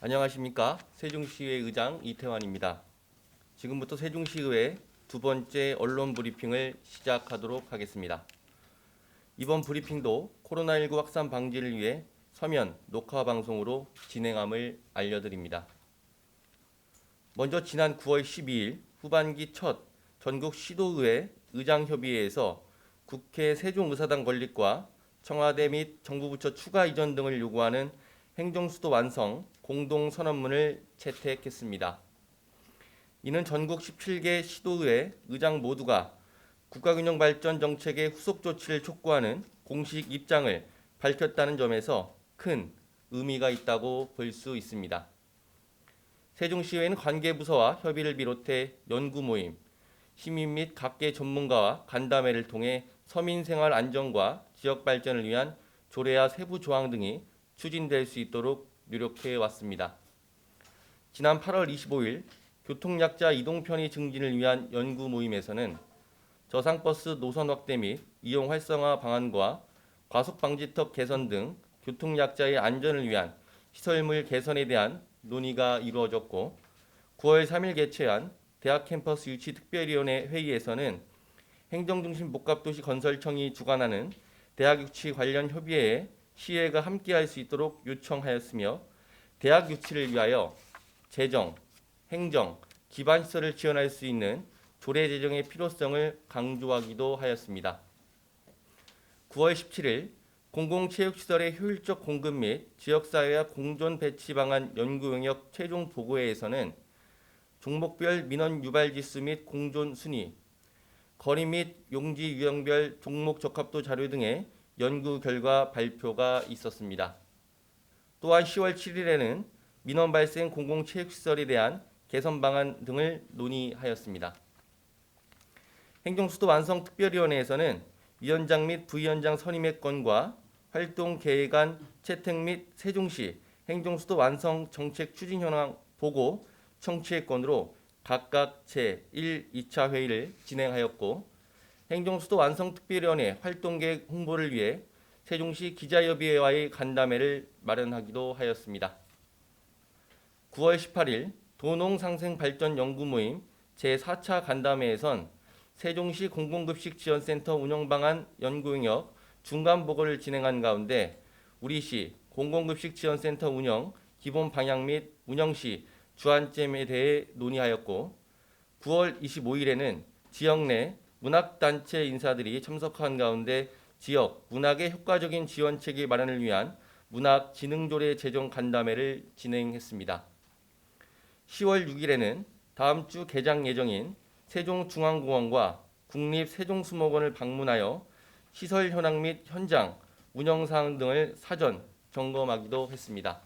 안녕하십니까. 세종시의회 의장 이태환입니다. 지금부터 세종시의회 두 번째 언론 브리핑을 시작하도록 하겠습니다. 이번 브리핑도 코로나19 확산 방지를 위해 서면 녹화 방송으로 진행함을 알려드립니다. 먼저 지난 9월 12일 후반기 첫 전국 시도의회 의장협의회에서 국회 세종의사당 건립과 청와대 및 정부 부처 추가 이전 등을 요구하는 행정수도 완성 공동선언문을 채택했습니다. 이는 전국 17개 시도의회 의장 모두가 국가균형발전 정책의 후속 조치를 촉구하는 공식 입장을 밝혔다는 점에서 큰 의미가 있다고 볼 수 있습니다. 세종시의회는 관계부서와 협의를 비롯해 연구모임, 시민 및 각계 전문가와 간담회를 통해 서민생활 안정과 지역 발전을 위한 조례와 세부 조항 등이 추진될 수 있도록 노력해 왔습니다. 지난 8월 25일 교통약자 이동 편의 증진을 위한 연구 모임에서는 저상버스 노선 확대 및 이용 활성화 방안과 과속방지턱 개선 등 교통약자의 안전을 위한 시설물 개선에 대한 논의가 이루어졌고 9월 3일 개최한 대학 캠퍼스 유치 특별위원회 회의에서는 행정중심 복합도시 건설청이 주관하는 대학 유치 관련 협의회에 시의회가 함께할 수 있도록 요청하였으며 대학 유치를 위하여 재정, 행정, 기반시설을 지원할 수 있는 조례 제정의 필요성을 강조하기도 하였습니다. 9월 17일 공공체육시설의 효율적 공급 및 지역사회와 공존 배치 방안 연구 영역 최종 보고회에서는 종목별 민원 유발 지수 및 공존 순위, 거리 및 용지 유형별 종목 적합도 자료 등의 연구 결과 발표가 있었습니다. 또한 10월 7일에는 민원 발생 공공체육시설에 대한 개선 방안 등을 논의하였습니다. 행정수도 완성 특별위원회에서는 위원장 및 부위원장 선임의 건과 활동 계획안 채택 및 세종시 행정수도 완성 정책 추진 현황 보고 청취의 건으로 각각 제1, 2차 회의를 진행하였고 행정수도 완성 특별위원회 활동계획 홍보를 위해 세종시 기자협의회와의 간담회를 마련하기도 하였습니다. 9월 18일 도농상생발전연구모임 제4차 간담회에선 세종시 공공급식 지원센터 운영방안 연구영역 중간보고를 진행한 가운데 우리시 공공급식 지원센터 운영 기본 방향 및 운영시 주안점에 대해 논의하였고 9월 25일에는 지역 내 문학단체 인사들이 참석한 가운데 지역 문학의 효과적인 지원체계 마련을 위한 문학진흥조례 제정 간담회를 진행했습니다. 10월 6일에는 다음 주 개장 예정인 세종중앙공원과 국립세종수목원을 방문하여 시설 현황 및 현장, 운영사항 등을 사전 점검하기도 했습니다.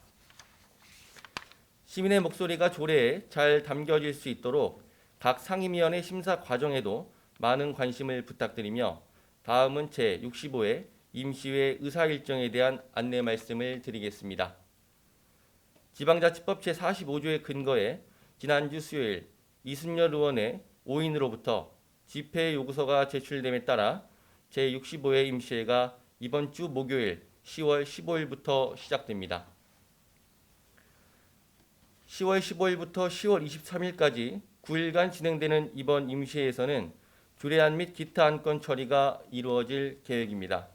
시민의 목소리가 조례에 잘 담겨질 수 있도록 각 상임위원회 심사 과정에도 많은 관심을 부탁드리며 다음은 제65회 임시회 의사 일정에 대한 안내 말씀을 드리겠습니다. 지방자치법 제45조의 근거에 지난주 수요일 이순열 의원의 5인으로부터 집회 요구서가 제출됨에 따라 제65회 임시회가 이번 주 목요일 10월 15일부터 시작됩니다. 10월 15일부터 10월 23일까지 9일간 진행되는 이번 임시회에서는 조례안 및 기타 안건 처리가 이루어질 계획입니다.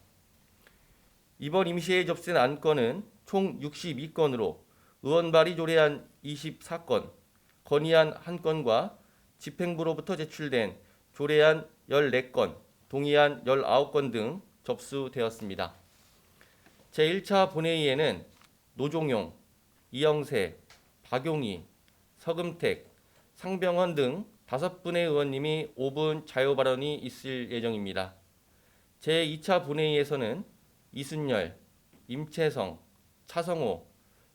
이번 임시회에 접수된 안건은 총 62건으로 의원 발의 조례안 24건, 건의안 1건과 집행부로부터 제출된 조례안 14건, 동의안 19건 등 접수되었습니다. 제1차 본회의에는 노종용, 이영세, 박용희, 서금택, 상병헌 등 5분의 의원님이 5분 자유 발언이 있을 예정입니다. 제2차 본회의에서는 이순열, 임채성, 차성호,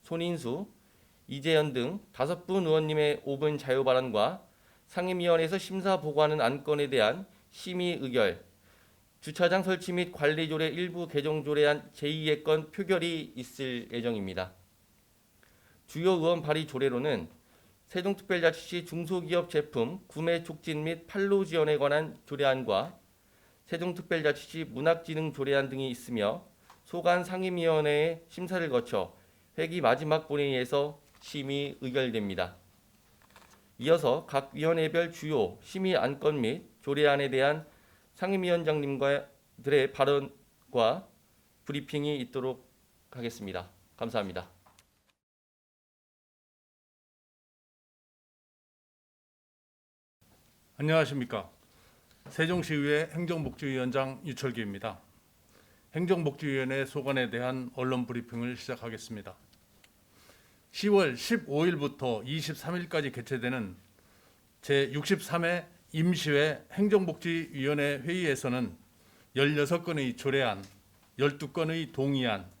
손인수, 이재현 등 5분 의원님의 5분 자유 발언과 상임위원회에서 심사 보고하는 안건에 대한 심의 의결, 주차장 설치 및 관리조례 일부 개정 조례안 제2의 건 표결이 있을 예정입니다. 주요 의원 발의 조례로는 세종특별자치시 중소기업 제품 구매 촉진 및 판로 지원에 관한 조례안과 세종특별자치시 문학진흥 조례안 등이 있으며 소관 상임위원회의 심사를 거쳐 회기 마지막 본회의에서 심의 의결됩니다. 이어서 각 위원회별 주요 심의 안건 및 조례안에 대한 상임위원장님들의 발언과 브리핑이 있도록 하겠습니다. 감사합니다. 안녕하십니까. 세종시의회 행정복지위원장 유철기입니다. 행정복지위원회 소관에 대한 언론 브리핑을 시작하겠습니다. 10월 15일부터 23일까지 개최되는 제63회 임시회 행정복지위원회 회의에서는 16건의 조례안, 12건의 동의안,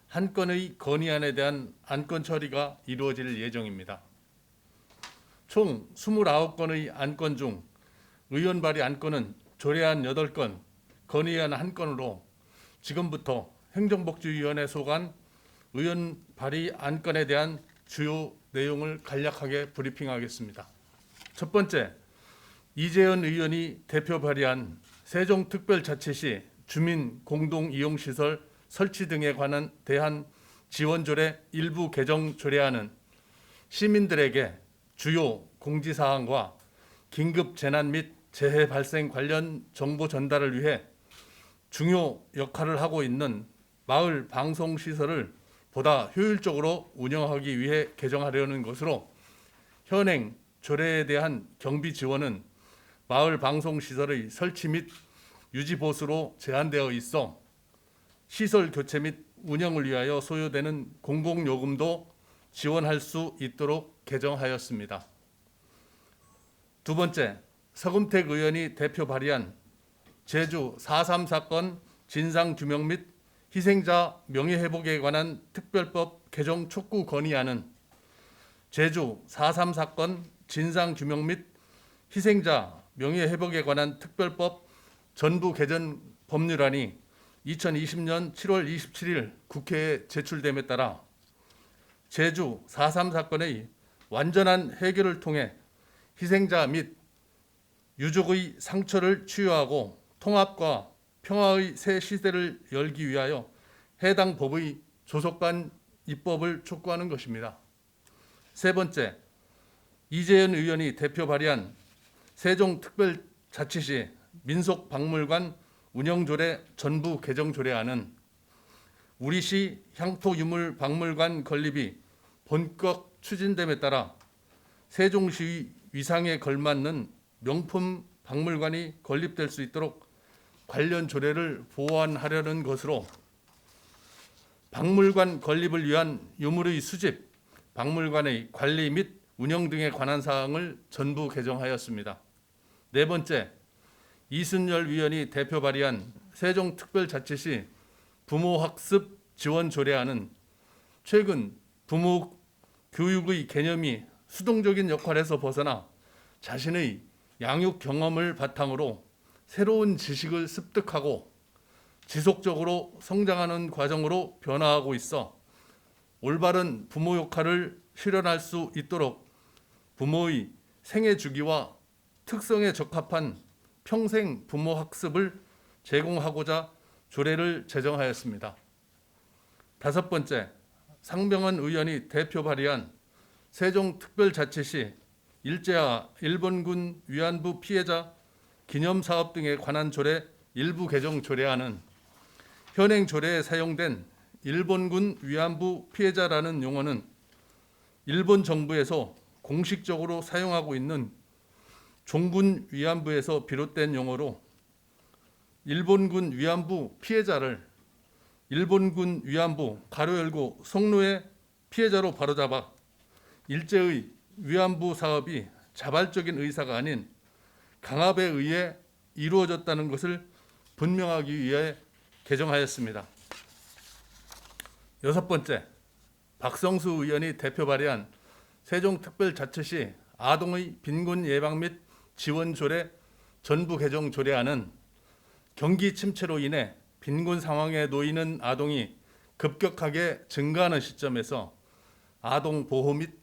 1건의 건의안에 대한 안건 처리가 이루어질 예정입니다. 총 29건의 안건 중 의원 발의 안건은 조례안 8건, 건의안 1건으로 지금부터 행정복지위원회 소관 의원 발의 안건에 대한 주요 내용을 간략하게 브리핑하겠습니다. 첫 번째, 이재현 의원이 대표 발의한 세종특별자치시 주민 공동이용시설 설치 등에 대한 지원조례 일부 개정 조례안은 시민들에게 주요 공지사항과 긴급 재난 및 재해 발생 관련 정보 전달을 위해 중요 역할을 하고 있는 마을 방송시설을 보다 효율적으로 운영하기 위해 개정하려는 것으로 현행 조례에 대한 경비 지원은 마을 방송시설의 설치 및 유지 보수로 제한되어 있어 시설 교체 및 운영을 위하여 소요되는 공공요금도 지원할 수 있도록 개정하였습니다. 두 번째, 서금택 의원이 대표 발의한 제주 4.3 사건 진상규명 및 희생자 명예회복에 관한 특별법 개정 촉구 건의안은 제주 4.3 사건 진상규명 및 희생자 명예회복에 관한 특별법 전부 개정 법률안이 2020년 7월 27일 국회에 제출됨에 따라 제주 4.3 사건의 완전한 해결을 통해 희생자 및 유족의 상처를 치유하고 통합과 평화의 새 시대를 열기 위하여 해당 법의 조속한 입법을 촉구하는 것입니다. 세 번째, 이재현 의원이 대표 발의한 세종특별자치시 민속박물관 운영조례 전부 개정 조례안은 우리시 향토유물박물관 건립이 본격 추진됨에 따라 세종시 위상에 걸맞는 명품 박물관이 건립될 수 있도록 관련 조례를 보완하려는 것으로 박물관 건립을 위한 유물의 수집, 박물관의 관리 및 운영 등에 관한 사항을 전부 개정하였습니다. 네 번째, 이순열 위원이 대표 발의한 세종특별자치시 부모학습 지원 조례안은 최근 부모 교육의 개념이 수동적인 역할에서 벗어나 자신의 양육 경험을 바탕으로 새로운 지식을 습득하고 지속적으로 성장하는 과정으로 변화하고 있어 올바른 부모 역할을 실현할 수 있도록 부모의 생애 주기와 특성에 적합한 평생 부모 학습을 제공하고자 조례를 제정하였습니다. 다섯 번째, 상병헌 의원이 대표 발의한 세종특별자치시 일제하 일본군 위안부 피해자 기념사업 등에 관한 조례 일부 개정 조례안은 현행 조례에 사용된 일본군 위안부 피해자라는 용어는 일본 정부에서 공식적으로 사용하고 있는 종군 위안부에서 비롯된 용어로 일본군 위안부 피해자를 일본군 위안부 가로 열고 성노예 피해자로 바로잡아 일제의 위안부 사업이 자발적인 의사가 아닌 강압에 의해 이루어졌다는 것을 분명하기 위해 개정하였습니다. 여섯 번째, 박성수 의원이 대표 발의한 세종특별자치시 아동의 빈곤 예방 및 지원 조례 전부 개정 조례안은 경기 침체로 인해 빈곤 상황에 놓이는 아동이 급격하게 증가하는 시점에서 아동 보호 및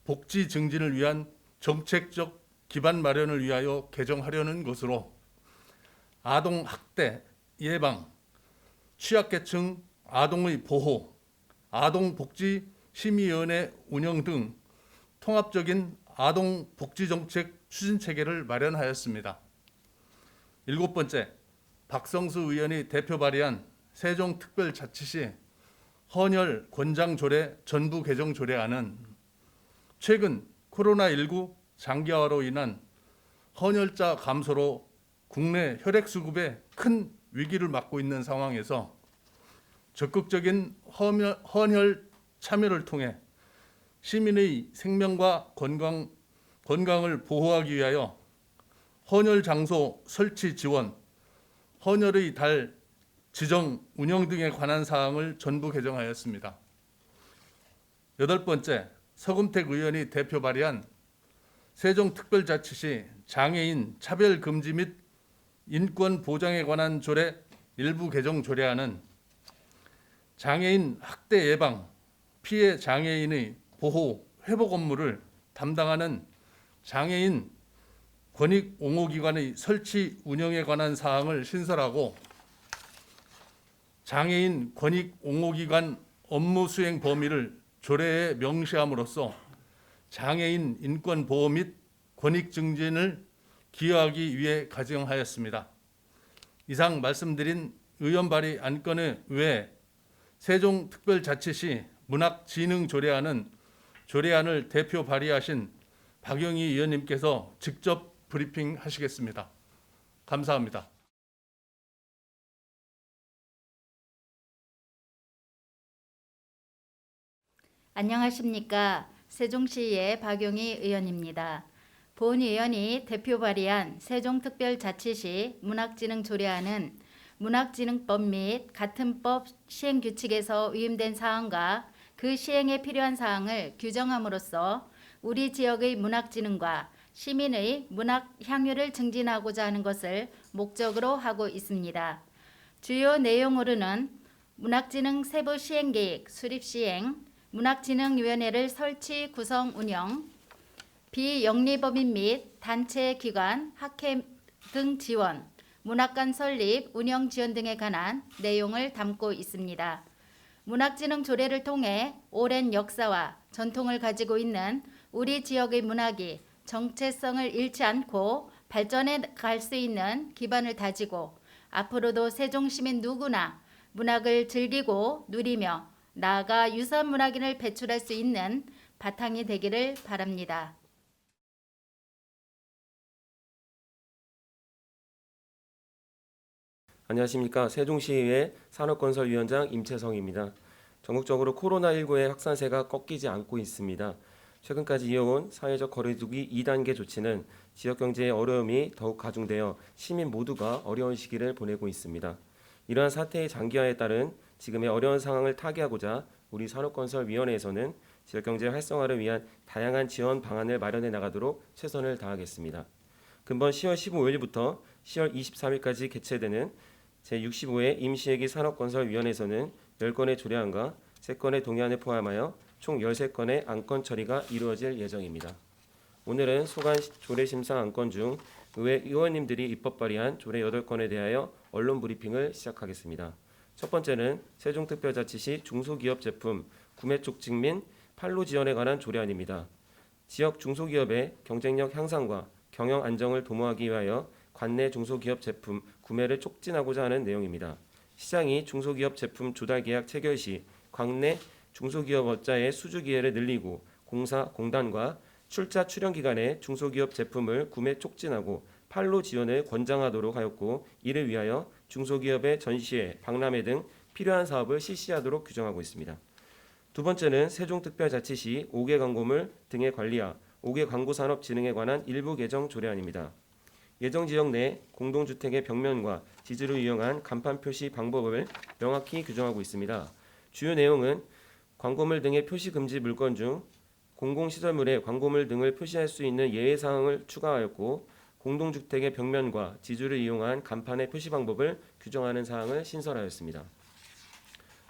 복지 증진을 위한 정책적 기반 마련을 위하여 개정하려는 것으로 아동 학대 예방, 취약계층 아동의 보호, 아동 복지 심의위원회 운영 등 통합적인 아동복지정책 추진체계를 마련하였습니다. 7번째, 박성수 의원이 대표 발의한 세종특별자치시 헌혈 권장조례 전부 개정 조례안은 최근 코로나19 장기화로 인한 헌혈자 감소로 국내 혈액 수급에 큰 위기를 맞고 있는 상황에서 적극적인 헌혈 참여를 통해 시민의 생명과 건강을 보호하기 위하여 헌혈 장소 설치 지원, 헌혈의 달 지정 운영 등에 관한 사항을 전부 개정하였습니다. 8번째, 서금택 의원이 대표 발의한 세종특별자치시 장애인 차별 금지 및 인권 보장에 관한 조례 일부 개정 조례안은 장애인 학대 예방, 피해 장애인의 보호, 회복 업무를 담당하는 장애인 권익 옹호기관의 설치 운영에 관한 사항을 신설하고 장애인 권익 옹호기관 업무 수행 범위를 조례에 명시함으로써 장애인 인권 보호 및 권익 증진을 기여하기 위해 가정하였습니다. 이상 말씀드린 의원 발의 안건에 외에 세종특별자치시 문학진흥조례안은 조례안을 대표 발의하신 박영희 의원님께서 직접 브리핑하시겠습니다. 감사합니다. 안녕하십니까. 세종시의 박용희 의원입니다. 본 의원이 대표 발의한 세종특별자치시 문학진흥조례안은 문학진흥법 및 같은 법 시행규칙에서 위임된 사항과 그 시행에 필요한 사항을 규정함으로써 우리 지역의 문학진흥과 시민의 문학 향유를 증진하고자 하는 것을 목적으로 하고 있습니다. 주요 내용으로는 문학진흥 세부 시행계획 수립 시행, 문학진흥위원회를 설치 구성 운영, 비영리법인 및 단체 기관, 학회 등 지원, 문학관 설립, 운영 지원 등에 관한 내용을 담고 있습니다. 문학진흥 조례를 통해 오랜 역사와 전통을 가지고 있는 우리 지역의 문학이 정체성을 잃지 않고 발전해 갈 수 있는 기반을 다지고 앞으로도 세종시민 누구나 문학을 즐기고 누리며 나아가 유산 문학인을 배출할 수 있는 바탕이 되기를 바랍니다. 안녕하십니까. 세종시의회 산업건설위원장 임채성입니다. 전국적으로 코로나19의 확산세가 꺾이지 않고 있습니다. 최근까지 이어온 사회적 거리두기 2단계 조치는 지역경제의 어려움이 더욱 가중되어 시민 모두가 어려운 시기를 보내고 있습니다. 이러한 사태의 장기화에 따른 지금의 어려운 상황을 타개하고자 우리 산업건설위원회에서는 지역경제 활성화를 위한 다양한 지원 방안을 마련해 나가도록 최선을 다하겠습니다. 금번 10월 15일부터 10월 23일까지 개최되는 제65회 임시회기 산업건설위원회에서는 10건의 조례안과 3건의 동의안을 포함하여 총 13건의 안건 처리가 이루어질 예정입니다. 오늘은 소관 조례심사 안건 중 의회 의원님들이 입법 발의한 조례 8건에 대하여 언론 브리핑을 시작하겠습니다. 첫 번째는 세종특별자치시 중소기업 제품 구매 촉진 및 판로 지원에 관한 조례안입니다. 지역 중소기업의 경쟁력 향상과 경영 안정을 도모하기 위하여 관내 중소기업 제품 구매를 촉진하고자 하는 내용입니다. 시장이 중소기업 제품 조달 계약 체결 시 관내 중소기업업자의 수주 기회를 늘리고 공사, 공단과 출자 출연 기간에 중소기업 제품을 구매 촉진하고 판로 지원을 권장하도록 하였고, 이를 위하여 중소기업의 전시회, 박람회 등 필요한 사업을 실시하도록 규정하고 있습니다. 두 번째는 세종특별자치시 5개 광고물 등의 관리와 5개 광고산업 진흥에 관한 일부 개정 조례안입니다. 예정 지역 내 공동주택의 벽면과 지지로 이용한 간판 표시 방법을 명확히 규정하고 있습니다. 주요 내용은 광고물 등의 표시 금지 물건 중 공공시설물에 광고물 등을 표시할 수 있는 예외사항을 추가하였고, 공동주택의 벽면과 지주를 이용한 간판의 표시 방법을 규정하는 사항을 신설하였습니다.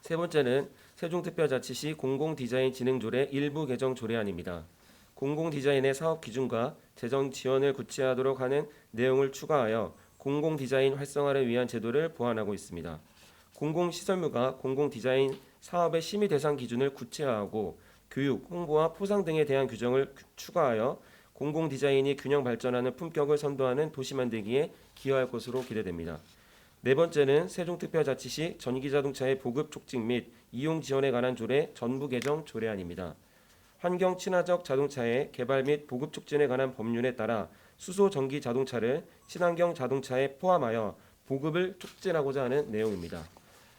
세 번째는 세종특별자치시 공공디자인진흥조례 일부 개정 조례안입니다. 공공디자인의 사업 기준과 재정 지원을 구체화하도록 하는 내용을 추가하여 공공디자인 활성화를 위한 제도를 보완하고 있습니다. 공공시설물과 공공디자인 사업의 심의 대상 기준을 구체화하고 교육, 홍보와 포상 등에 대한 규정을 추가하여 공공 디자인이 균형 발전하는 품격을 선도하는 도시 만들기에 기여할 것으로 기대됩니다. 네 번째는 세종특별자치시 전기자동차의 보급 촉진 및 이용 지원에 관한 조례 전부 개정 조례안입니다. 환경 친화적 자동차의 개발 및 보급 촉진에 관한 법률에 따라 수소 전기 자동차를 친환경 자동차에 포함하여 보급을 촉진하고자 하는 내용입니다.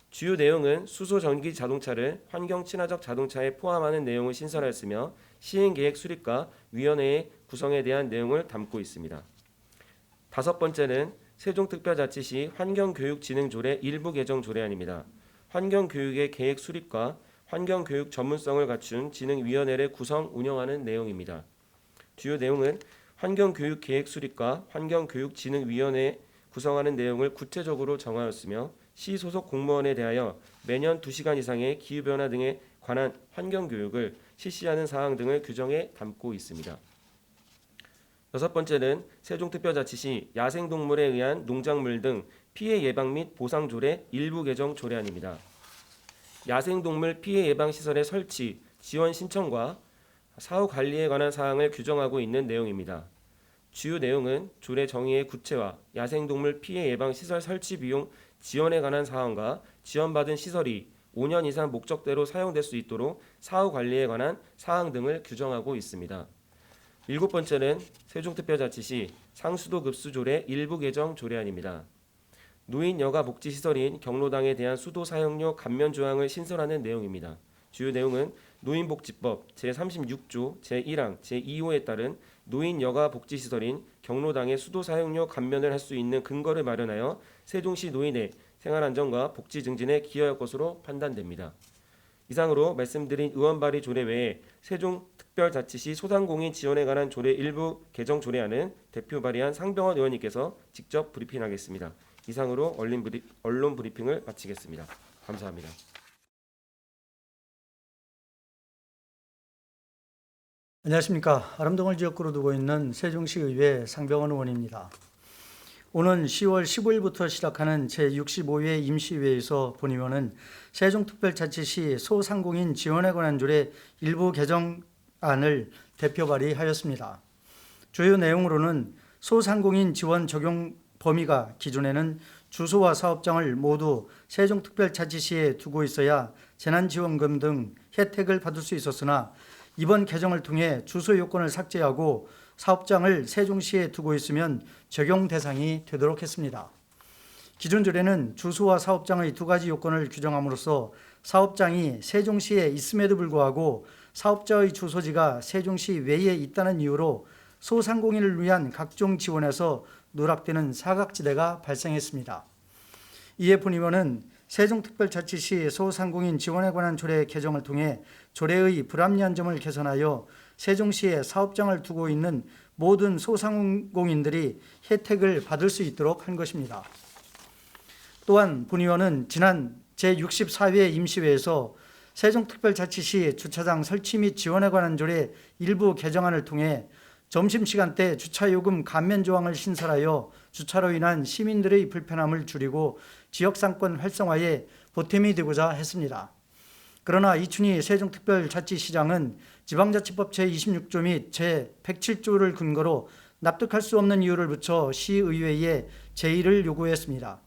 주요 내용은 수소 전기 자동차를 환경 친화적 자동차에 포함하는 내용을 신설하였으며 시행계획 수립과 위원회의 구성에 대한 내용을 담고 있습니다. 다섯 번째는 세종특별자치시 환경교육진흥조례 일부 개정 조례안입니다. 환경교육의 계획 수립과 환경교육 전문성을 갖춘 진흥위원회를 구성 운영하는 내용입니다. 주요 내용은 환경교육 계획 수립과 환경교육진흥위원회 구성하는 내용을 구체적으로 정하였으며 시 소속 공무원에 대하여 매년 2시간 이상의 기후변화 등에 관한 환경교육을 실시하는 사항 등을 규정에 담고 있습니다. 여섯 번째는 세종특별자치시 야생동물에 의한 농작물 등 피해 예방 및 보상 조례 일부 개정 조례안입니다. 야생동물 피해 예방 시설의 설치, 지원 신청과 사후 관리에 관한 사항을 규정하고 있는 내용입니다. 주요 내용은 조례 정의의 구체화, 야생동물 피해 예방 시설 설치 비용 지원에 관한 사항과 지원받은 시설이 5년 이상 목적대로 사용될 수 있도록 사후 관리에 관한 사항 등을 규정하고 있습니다. 일곱 번째는 세종특별자치시 상수도 급수 조례 일부 개정 조례안입니다. 노인 여가 복지시설인 경로당에 대한 수도 사용료 감면 조항을 신설하는 내용입니다. 주요 내용은 노인복지법 제36조 제1항 제2호에 따른 노인 여가 복지시설인 경로당의 수도 사용료 감면을 할 수 있는 근거를 마련하여 세종시 노인의 생활안정과 복지 증진에 기여할 것으로 판단됩니다. 이상으로 말씀드린 의원 발의 조례 외에 세종특별자치시 소상공인 지원에 관한 조례 일부 개정 조례안은 대표 발의한 상병헌 의원님께서 직접 브리핑하겠습니다. 이상으로 언론 브리핑을 마치겠습니다. 감사합니다. 안녕하십니까. 아름동을 지역구로 두고 있는 세종시의회 상병헌 의원입니다. 오는 10월 15일부터 시작하는 제65회 임시회에서 본의원은 세종특별자치시 소상공인 지원에 관한 조례 일부 개정안을 대표 발의하였습니다. 주요 내용으로는 소상공인 지원 적용 범위가 기존에는 주소와 사업장을 모두 세종특별자치시에 두고 있어야 재난지원금 등 혜택을 받을 수 있었으나 이번 개정을 통해 주소 요건을 삭제하고 사업장을 세종시에 두고 있으면 적용 대상이 되도록 했습니다. 기존 조례는 주소와 사업장의 두 가지 요건을 규정함으로써 사업장이 세종시에 있음에도 불구하고 사업자의 주소지가 세종시 외에 있다는 이유로 소상공인을 위한 각종 지원에서 누락되는 사각지대가 발생했습니다. 이에 본의원은 세종특별자치시 소상공인 지원에 관한 조례 개정을 통해 조례의 불합리한 점을 개선하여 세종시에 사업장을 두고 있는 모든 소상공인들이 혜택을 받을 수 있도록 한 것입니다. 또한 본의원은 지난 제64회 임시회에서 세종특별자치시 주차장 설치 및 지원에 관한 조례 일부 개정안을 통해 점심시간대 주차요금 감면 조항을 신설하여 주차로 인한 시민들의 불편함을 줄이고 지역상권 활성화에 보탬이 되고자 했습니다. 그러나 이춘희 세종특별자치시장은 지방자치법 제26조 및 제107조를 근거로 납득할 수 없는 이유를 붙여 시의회에 제의를 요구했습니다.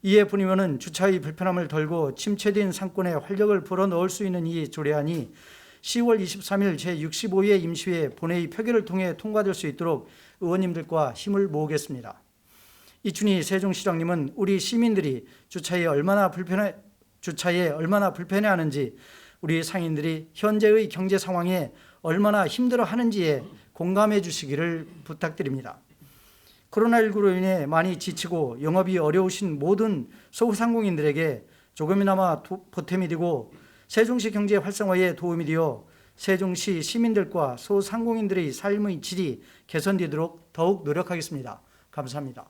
이에 본의원은 주차의 불편함을 덜고 침체된 상권에 활력을 불어넣을 수 있는 이 조례안이 10월 23일 제65회 임시회 본회의 표결을 통해 통과될 수 있도록 의원님들과 힘을 모으겠습니다. 이춘희 세종시장님은 우리 시민들이 주차에 얼마나 불편해하는지, 우리 상인들이 현재의 경제 상황에 얼마나 힘들어하는지에 공감해 주시기를 부탁드립니다. 코로나19로 인해 많이 지치고 영업이 어려우신 모든 소상공인들에게 조금이나마 보탬이 되고 세종시 경제 활성화에 도움이 되어 세종시 시민들과 소상공인들의 삶의 질이 개선되도록 더욱 노력하겠습니다. 감사합니다.